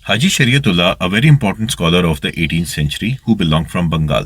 Haji Shariatullah, a very important scholar of the 18th century who belonged from Bengal.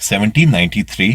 1793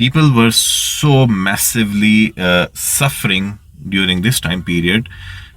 people were so massively suffering during this time period,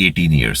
18 years.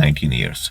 19 years.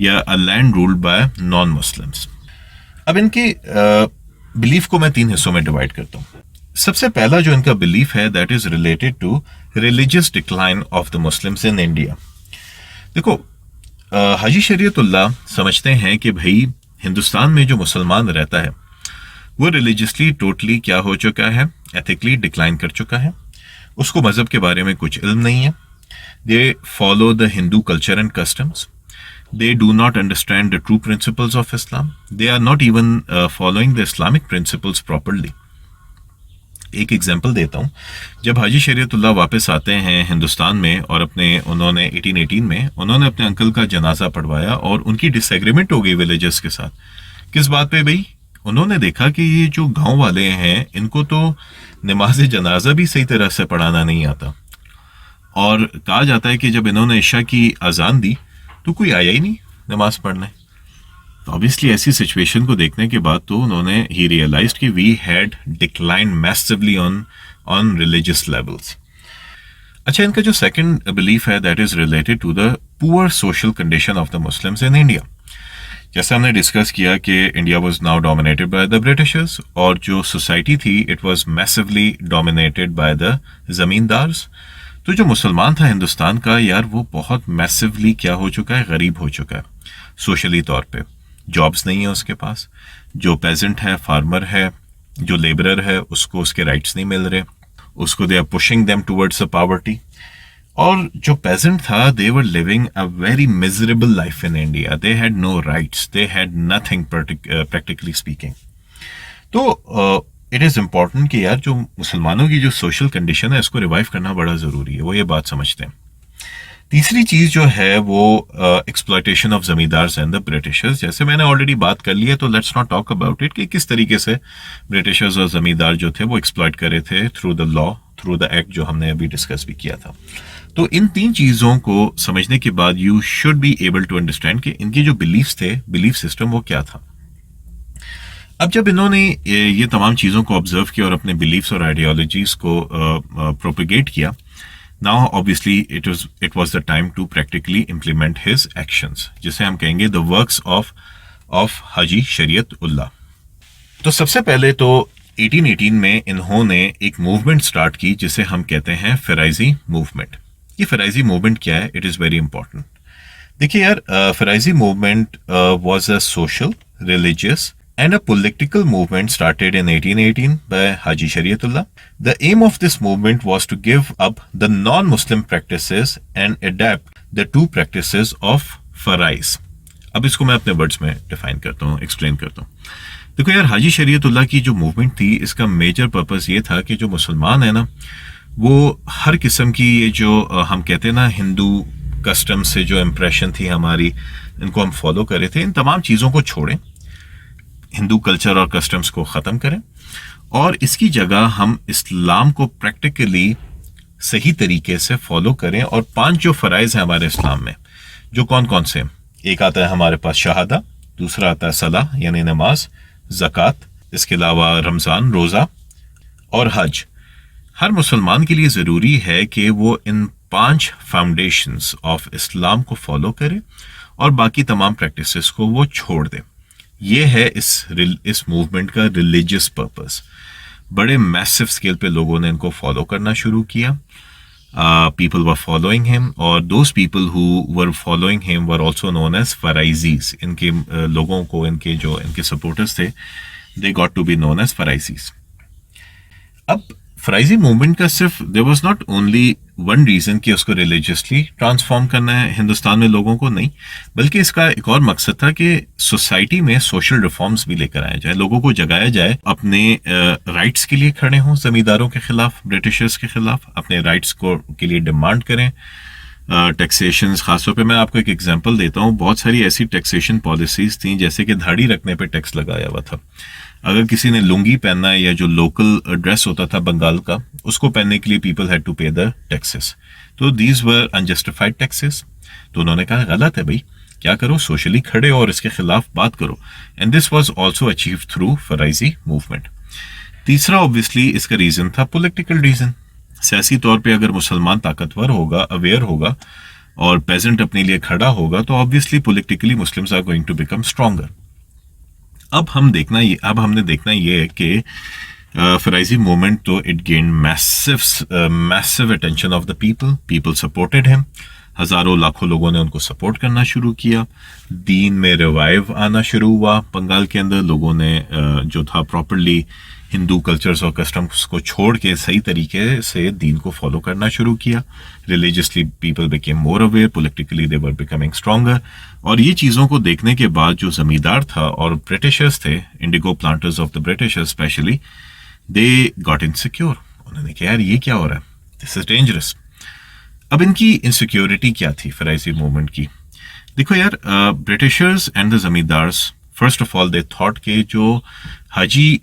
یا a land ruled by non-Muslims. اب ان کی belief کو میں 3 حصوں میں divide کرتا ہوں. سب سے پہلا جو ان کا بلیف ہے that is related to religious decline of the Muslims in India. دیکھو حاجی شریعت اللہ سمجھتے ہیں کہ بھائی ہندوستان میں جو مسلمان رہتا ہے وہ ریلیجیسلی ٹوٹلی کیا ہو چکا ہے, ایتھیکلی ڈکلائن کر چکا ہے. اس کو مذہب کے بارے میں کچھ علم نہیں ہے. They follow the Hindu culture and customs. They do not understand the true principles of Islam. They are not even following the Islamic principles properly. ایک ایگزامپل دیتا ہوں. جب حاجی شریعت اللہ واپس آتے ہیں ہندوستان میں اور انہوں نے 1818 میں انہوں نے اپنے انکل کا جنازہ پڑھوایا اور ان کی ڈس ایگریمنٹ ہو گئی ولیجرس کے ساتھ. کس بات پہ بھائی؟ انہوں نے دیکھا کہ یہ جو گاؤں والے ہیں ان کو تو نماز جنازہ بھی صحیح طرح سے پڑھانا نہیں آتا, اور کہا جاتا ہے کہ جب انہوں نے عشاء کی اذان دی تو کوئی آیا ہی نہیں نماز پڑھنے. تو obviously ایسی سچویشن کو دیکھنے کے بعد تو انہوں نے ہی ریئلائزڈ کہ we had declined massively on religious levels. اچھا, ان کا جو سیکنڈ بلیف ہے that is related to the poor social condition of the Muslims in India. جیسے ہم نے ڈسکس کیا کہ India was now dominated by the Britishers, اور جو سوسائٹی تھی it was massively dominated by the zamindars. تو جو مسلمان تھا ہندوستان کا یار وہ بہت میسیولی کیا ہو چکا ہے, غریب ہو چکا ہے سوشلی طور پہ. جابس نہیں ہیں اس کے پاس. جو پیزنٹ ہے, فارمر ہے, جو لیبرر ہے, اس کو اس کے رائٹس نہیں مل رہے, اس کو they are pushing them towards poverty. اور جو پیزنٹ تھا they were living a very miserable life in India. They had no rights, they had nothing practically speaking. تو اٹ از امپورٹنٹ کہ یار جو مسلمانوں کی جو سوشل کنڈیشن ہے اس کو ریوائیو کرنا بڑا ضروری ہے, وہ یہ بات سمجھتے ہیں. تیسری چیز جو ہے وہ exploitation of zamindars and the Britishers. جیسے میں نے آلریڈی بات کر لی ہے تو let's not talk about it کہ کس طریقے سے برٹشرز اور زمیندار جو تھے وہ ایکسپلائٹ کر رہے تھے through the law, through the act جو ہم نے ابھی ڈسکس بھی کیا تھا. تو ان 3 چیزوں کو سمجھنے کے بعد you should be able to understand کہ ان کی جو بلیفس تھے, بلیف سسٹم وہ کیا تھا. اب جب انہوں نے یہ تمام چیزوں کو آبزرو کیا اور اپنے بلیفس اور آئیڈیالوجیز کو پروپیگیٹ کیا, now obviously it was the time to practically implement his actions, جسے ہم کہیں گے the works of حاجی شریعت اللہ. تو سب سے پہلے تو 1818 میں انہوں نے ایک موومنٹ سٹارٹ کی جسے ہم کہتے ہیں فرائضی موومنٹ. یہ فرائضی موومنٹ کیا ہے؟ It is very important. دیکھیے یار, Faraizi movement was a social, religious and a political movement started in 1818 by Haji Shariatullah. The aim of this movement was to give up the non-Muslim practices and adapt the two practices of فرائض. اب اس کو میں اپنے words میں define کرتا ہوں, explain کرتا ہوں. دیکھو یار, حاجی شریعت اللہ کی جو موومنٹ تھی اس کا میجر پرپز یہ تھا کہ جو مسلمان ہیں نا وہ ہر قسم کی یہ جو ہم کہتے ہیں نا ہندو کسٹم سے جو امپریشن تھی ہماری, ان کو ہم فالو کر رہے تھے, ان تمام چیزوں کو چھوڑیں, ہندو کلچر اور کسٹمز کو ختم کریں, اور اس کی جگہ ہم اسلام کو پریکٹیکلی صحیح طریقے سے فالو کریں. اور 5 جو فرائض ہیں ہمارے اسلام میں, جو کون کون سے ہیں؟ ایک آتا ہے ہمارے پاس شہادہ, دوسرا آتا ہے صلاح یعنی نماز, زکوٰۃ, اس کے علاوہ رمضان, روزہ اور حج. ہر مسلمان کے لیے ضروری ہے کہ وہ ان 5 فاؤنڈیشنز آف اسلام کو فالو کرے اور باقی تمام پریکٹسز کو وہ چھوڑ دے. یہ ہے اس موومنٹ کا ریلیجیس پرپس. بڑے میسو اسکیل پہ لوگوں نے ان کو فالو کرنا شروع کیا. پیپل ور فالوئنگ ہیم, اور those people who were following him were also known as Faraizis. ان کے لوگوں کو, ان کے سپورٹرز تھے, they got to be known as Faraizis. اب فرائضی موومنٹ کا صرف there was not only one reason کہ اس کو ریلیجیسلی ٹرانسفارم کرنا ہے ہندوستان میں لوگوں کو, نہیں, بلکہ اس کا ایک اور مقصد تھا کہ سوسائٹی میں سوشل ریفارمز بھی لے کر آیا جائے, لوگوں کو جگایا جائے, اپنے رائٹس کے لیے کھڑے ہوں, زمینداروں کے خلاف, برٹشرز کے خلاف, اپنے رائٹس کے لیے ڈیمانڈ کریں. ٹیکسیشنز, خاص طور پہ میں آپ کو ایک ایگزامپل دیتا ہوں, بہت ساری ایسی ٹیکسیشن پالیسیز تھیں جیسے کہ دھاڑی رکھنے پہ ٹیکس لگایا ہوا تھا. اگر کسی نے لنگی پہننا ہے یا جو لوکل ڈریس ہوتا تھا بنگال کا, اس کو پہننے کے لیے people had to pay the taxes. تو دیز ور انجسٹیفائڈ ٹیکسز. تو انہوں نے کہا غلط ہے بھائی, کیا کرو, سوشلی کھڑے اور اس کے خلاف بات کرو. And this was also achieve through Faraizi movement. تیسرا اوبویسلی اس کا ریزن تھا پولیٹیکل ریزن. سیاسی طور پہ اگر مسلمان طاقتور ہوگا, اویئر ہوگا اور پیزنٹ اپنے لیے کھڑا ہوگا تو obviously politically Muslims are going to become stronger. اب ہم نے دیکھنا یہ ہے کہ فرائضی موومنٹ تو it gained massive attention of the people supported him. ہزاروں لاکھوں لوگوں نے ان کو سپورٹ کرنا شروع کیا. دین میں ریوائیو آنا شروع ہوا بنگال کے اندر. لوگوں نے جو تھا پراپرلی ہندو کلچرز اور کسٹمس کو چھوڑ کے صحیح طریقے سے دین کو فالو کرنا شروع کیا. Religiously people became more aware, politically they were becoming stronger. اور یہ چیزوں کو دیکھنے کے بعد جو زمیندار تھا اور برٹشرز تھے, indigo planters of the Britishers especially, they got insecure. انہوں نے کہا یار یہ کیا ہو رہا ہے, دس از ڈینجرس. اب ان کی انسیکیورٹی کیا تھی فرائضی موومنٹ کی؟ دیکھو یار, Britishers and the zamindars first of all they thought کہ جو حاجی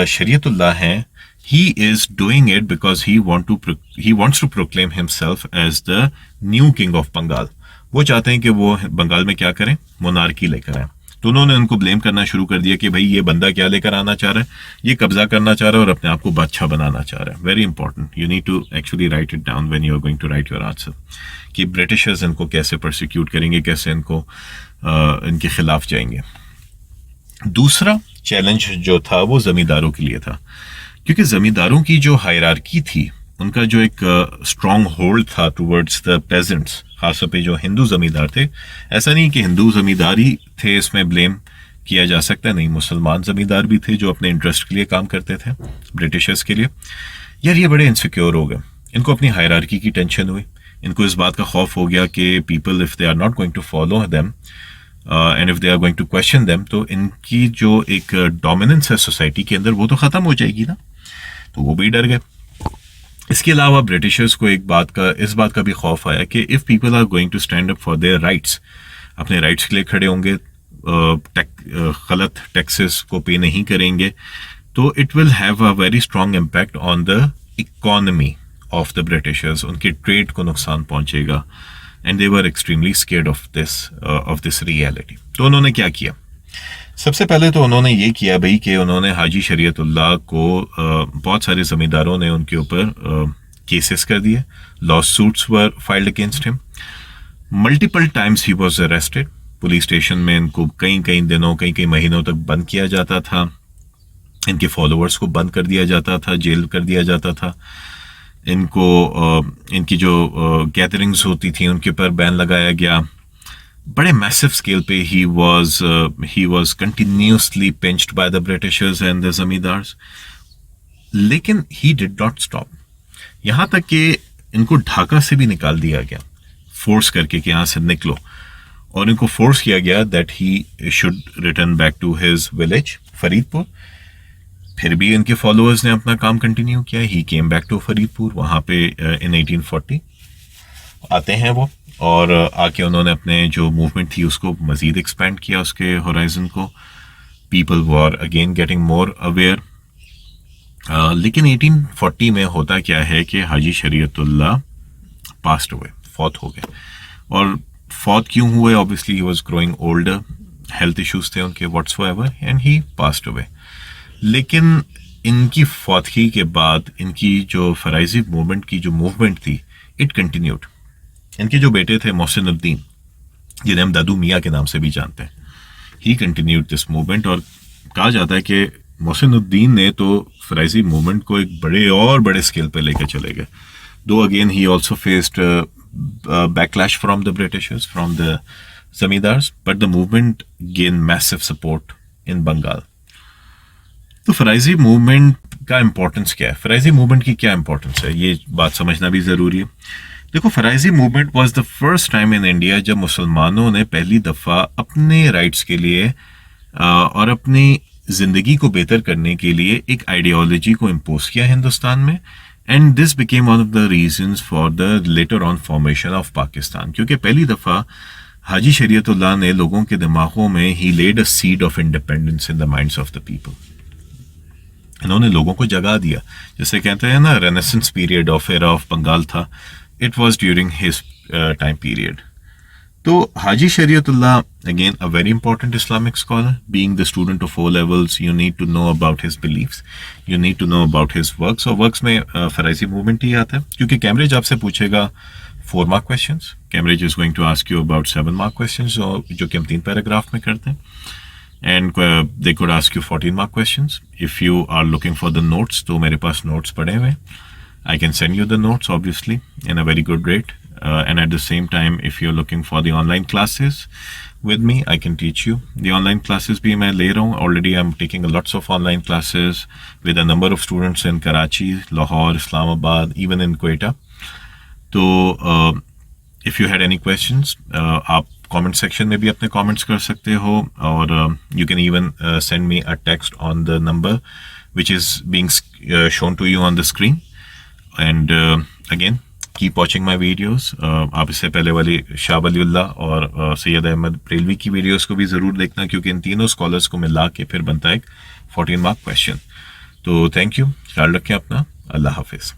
شریعت اللہ ہیں, he is doing it because he wants to proclaim himself as the new king of Bengal. وہ چاہتے ہیں کہ وہ بنگال میں کیا کریں, مونارکی لے کر آئیں. تو انہوں نے ان کو بلیم کرنا شروع کر دیا کہ بھائی یہ بندہ کیا لے کر آنا چاہ رہا ہے, یہ قبضہ کرنا چاہ رہا ہے اور اپنے آپ کو بادشاہ بنانا چاہ رہا ہے. Very important, you need to actually write it down when you are going to write your answer, کہ برٹشرز ان کو کیسے پرسیکیوٹ کریں گے, کیسے ان کے خلاف جائیں گے. دوسرا چیلنج جو تھا وہ زمینداروں کے لیے تھا, کیونکہ زمینداروں کی جو ہائرارکی تھی, ان کا جو ایک اسٹرانگ ہولڈ تھا ٹورڈز دا پیزنٹس, خاص طور پہ جو ہندو زمیندار تھے. ایسا نہیں کہ ہندو زمیندار ہی تھے اس میں بلیم کیا جا سکتا, نہیں, مسلمان زمیندار بھی تھے جو اپنے انٹرسٹ کے لیے کام کرتے تھے برٹشرز کے لیے. یار یہ بڑے انسیکیور ہو گئے, ان کو اپنی ہائرارکی کی ٹینشن ہوئی, ان کو اس بات کا خوف ہو گیا کہ people if they are not going to follow them and if they are going to question them, تو ان کی جو ایک ڈومیننس ہے سوسائٹی کے اندر وہ تو ختم ہو جائے گی نا. تو وہ بھی ڈر گئے. اس کے علاوہ برٹشرز کو اس بات کا بھی خوف آیا کہ if people are going to stand up for their rights, اپنے رائٹس کے لیے کھڑے ہوں گے, غلط ٹیکسز کو پے نہیں کریں گے, تو it will have a very strong impact on the economy of the Britishers. ان کے ٹریڈ کو نقصان پہنچے گا. And they were extremely scared of this reality. تو انہوں نے کیا کیا؟ سب سے پہلے تو انہوں نے یہ کیا بھائی کہ انہوں نے حاجی شریعت اللہ کو, بہت سارے زمینداروں نے ان کے اوپر کیسز کر دیے. لا سوٹس ور فائلڈ اگینسٹ ہم. Multiple Times he was arrested. Police station میں ان کو کئی دنوں کئی مہینوں تک بند کیا جاتا تھا. ان کے فالوورز کو بند کر دیا جاتا تھا, جیل کر دیا جاتا تھا. ان کی جو گیدرنگز ہوتی تھیں ان کے اوپر بین لگایا گیا. بڑے میسو اسکیل پہ he was continuously punched by the Britishers and the zamindars. لیکن ہی ڈڈ ناٹ اسٹاپ, یہاں تک کہ ان کو ڈھاکہ سے بھی نکال دیا گیا فورس کر کے کہ یہاں سے نکلو, اور ان کو فورس کیا گیا that he should return back to his village Faridpur. پھر بھی ان کے فالوورز نے اپنا کام کنٹینیو کیا. He came back to Faridpur. وہاں پہ ان 1840 آتے ہیں وہ, اور آ کے انہوں نے اپنے جو موومنٹ تھی اس کو مزید ایکسپینڈ کیا, اس کے ہورائزن کو. People war again getting more aware. لیکن 1840 میں ہوتا کیا ہے کہ حاجی شریعت اللہ پاسڈ ہوئے, فوت ہو گئے. اور فوت کیوں ہوئے؟ obviously he was growing older, health issues تھے ان کے what's ever, and he passed ہوئے. لیکن ان کی فوتگی کے بعد ان کی جو فرائضی موومنٹ کی جو موومنٹ تھی اٹ کنٹینیوڈ. ان کے جو بیٹے تھے محسن الدین, جنہیں ہم دادو میاں کے نام سے بھی جانتے ہیں, ہی کنٹینیوڈ دس موومنٹ. اور کہا جاتا ہے کہ محسن الدین نے تو فرائضی موومنٹ کو ایک بڑے اسکیل پہ لے کے چلے گئے. دو again he also faced backlash from the Britishers, from the zamindars, but the movement gain massive support in Bengal. تو فرائضی موومنٹ کا امپورٹنس کیا ہے؟ فرائضی موومنٹ کی کیا امپورٹنس ہے, یہ بات سمجھنا بھی ضروری ہے. دیکھو, Faraizi movement was the first time in India جب مسلمانوں نے پہلی دفعہ اپنے رائٹس کے لیے اور اپنی زندگی کو بہتر کرنے کے لیے ایک آئیڈیالوجی کو امپوز کیا ہندوستان میں. And this became one of the reasons for the later on formation of Pakistan, کیونکہ پہلی دفعہ حاجی شریعت اللہ نے لوگوں کے دماغوں میں ہی lead a seed of independence in the minds of the people. انہوں نے لوگوں کو جگا دیا. جیسے کہتے ہیں نا, renaissance period of era of Bengal تھا, it was during his time period. تو Haji Shariatullah again a very important Islamic scholar, being the student of O levels, you need to know about his beliefs, you need to know about his works. اور works میں Faraizi movement ہی آتا ہے, کیونکہ Cambridge آپ سے پوچھے گا 4 mark questions. Cambridge is going to ask you about 7 mark questions, جو کہ ہم 3 پیراگراف میں کرتے ہیں. And they could ask you 14 mark questions. If you are looking for the notes, تو میرے پاس notes پڑے ہوئے. I can send you the notes, obviously, in a very good rate. And at the same time, if you're looking for the online classes with me, I can teach you. The online classes bhi main le raha hu. Already I'm taking lots of online classes with a number of students in Karachi, Lahore, Islamabad, even in Quetta. So, if you had any questions, آپ comment section میں بھی اپنے comments کر سکتے ہو, اور you can even send me a text on the number which is being shown to you on the screen. And again, keep watching my videos. آپ اس سے پہلے والی شاہ ولی اللہ اور سید احمد بریلوی کی ویڈیوز کو بھی ضرور دیکھنا, کیونکہ ان تینوں اسکالرس کو ملا کے پھر بنتا ہے ایک 14 mark question. تو تھینک یو, خیال رکھیں اپنا, اللہ حافظ.